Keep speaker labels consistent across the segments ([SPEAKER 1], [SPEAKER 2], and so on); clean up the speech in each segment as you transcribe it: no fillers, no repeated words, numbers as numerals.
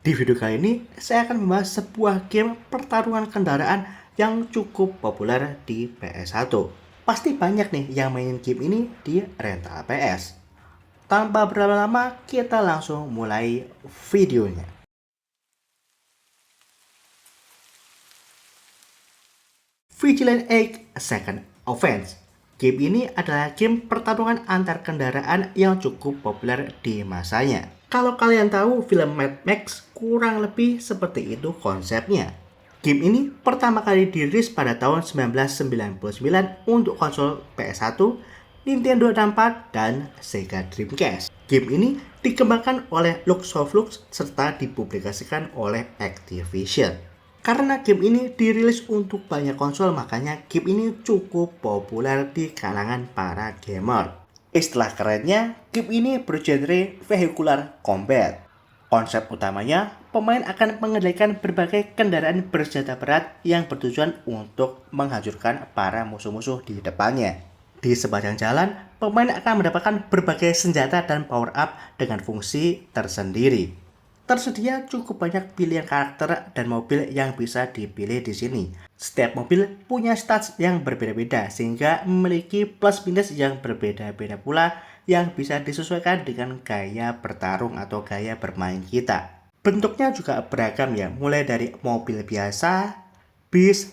[SPEAKER 1] Di video kali ini, saya akan membahas sebuah game pertarungan kendaraan yang cukup populer di PS1. Pasti banyak nih yang mainin game ini di rental PS. Tanpa berlama-lama, kita langsung mulai videonya. Vigilant 8 Second Offense. Game ini adalah game pertarungan antar kendaraan yang cukup populer di masanya. Kalau kalian tahu film Mad Max, kurang lebih seperti itu konsepnya. Game ini pertama kali dirilis pada tahun 1999 untuk konsol PS1, Nintendo 64, dan Sega Dreamcast. Game ini dikembangkan oleh Luxoflux serta dipublikasikan oleh Activision. Karena game ini dirilis untuk banyak konsol, makanya game ini cukup populer di kalangan para gamer. Istilah kerennya, game ini bergenre vehicular combat. Konsep utamanya, pemain akan mengendalikan berbagai kendaraan bersenjata berat yang bertujuan untuk menghancurkan para musuh-musuh di depannya. Di sepanjang jalan, pemain akan mendapatkan berbagai senjata dan power up dengan fungsi tersendiri. Tersedia cukup banyak pilihan karakter dan mobil yang bisa dipilih di sini. Setiap mobil punya stats yang berbeda-beda sehingga memiliki plus minus yang berbeda-beda pula yang bisa disesuaikan dengan gaya bertarung atau gaya bermain kita. Bentuknya juga beragam ya, mulai dari mobil biasa, bis,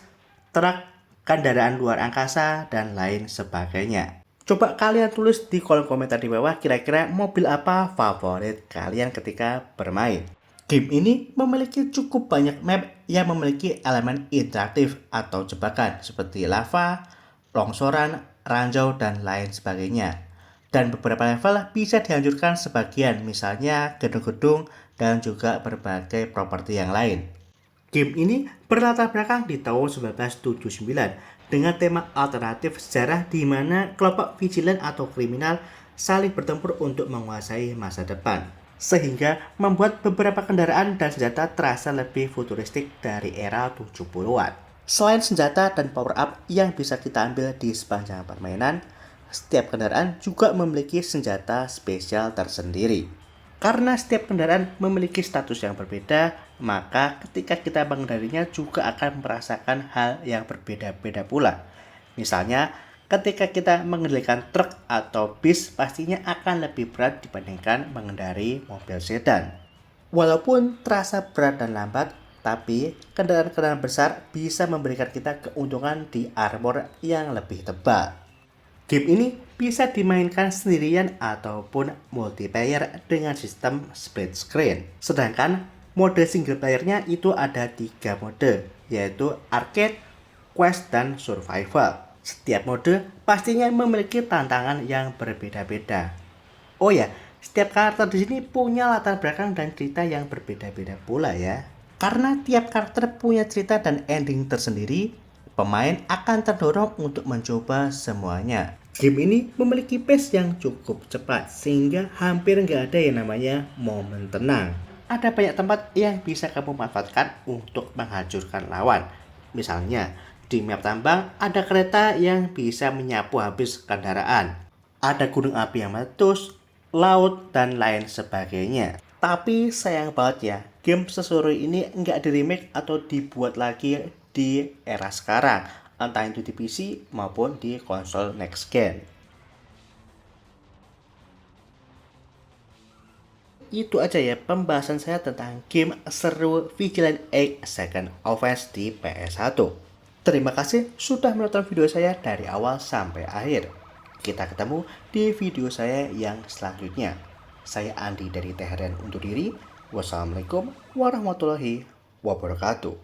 [SPEAKER 1] truk, kendaraan luar angkasa, dan lain sebagainya. Coba kalian tulis di kolom komentar di bawah kira-kira mobil apa favorit kalian ketika bermain. Game ini memiliki cukup banyak map yang memiliki elemen interaktif atau jebakan seperti lava, longsoran, ranjau, dan lain sebagainya. Dan beberapa level bisa dihancurkan sebagian, misalnya gedung-gedung dan juga berbagai properti yang lain. Game ini berlatar belakang di tahun 1979 dengan tema alternatif sejarah di mana kelompok vigilan atau kriminal saling bertempur untuk menguasai masa depan. Sehingga membuat beberapa kendaraan dan senjata terasa lebih futuristik dari era 70-an. Selain senjata dan power up yang bisa kita ambil di sepanjang permainan, setiap kendaraan juga memiliki senjata spesial tersendiri. Karena setiap kendaraan memiliki status yang berbeda, maka ketika kita mengendarinya juga akan merasakan hal yang berbeda-beda pula. Misalnya, ketika kita mengendalikan truk atau bis, pastinya akan lebih berat dibandingkan mengendari mobil sedan. Walaupun terasa berat dan lambat, tapi kendaraan-kendaraan besar bisa memberikan kita keuntungan di armor yang lebih tebal. Game ini bisa dimainkan sendirian ataupun multiplayer dengan sistem split screen. Sedangkan mode single playernya itu ada 3 mode, yaitu arcade, quest, dan survival. Setiap mode pastinya memiliki tantangan yang berbeda-beda. Oh ya, setiap karakter di sini punya latar belakang dan cerita yang berbeda-beda pula ya. Karena tiap karakter punya cerita dan ending tersendiri, pemain akan terdorong untuk mencoba semuanya. Game ini memiliki pace yang cukup cepat sehingga hampir nggak ada yang namanya momen tenang. Ada banyak tempat yang bisa kamu manfaatkan untuk menghancurkan lawan. Misalnya, di map tambang ada kereta yang bisa menyapu habis kendaraan. Ada gunung api yang meletus, laut, dan lain sebagainya. Tapi sayang banget ya, game seseru ini nggak di remake atau dibuat lagi di era sekarang, entah itu di PC maupun di konsol next gen. Itu aja ya pembahasan saya tentang game seru Vigilant 8 Second Offense di PS1. Terima kasih sudah menonton video saya dari awal sampai akhir. Kita ketemu di video saya yang selanjutnya. Saya Andi dari Tehran untuk diri. Wassalamualaikum warahmatullahi wabarakatuh.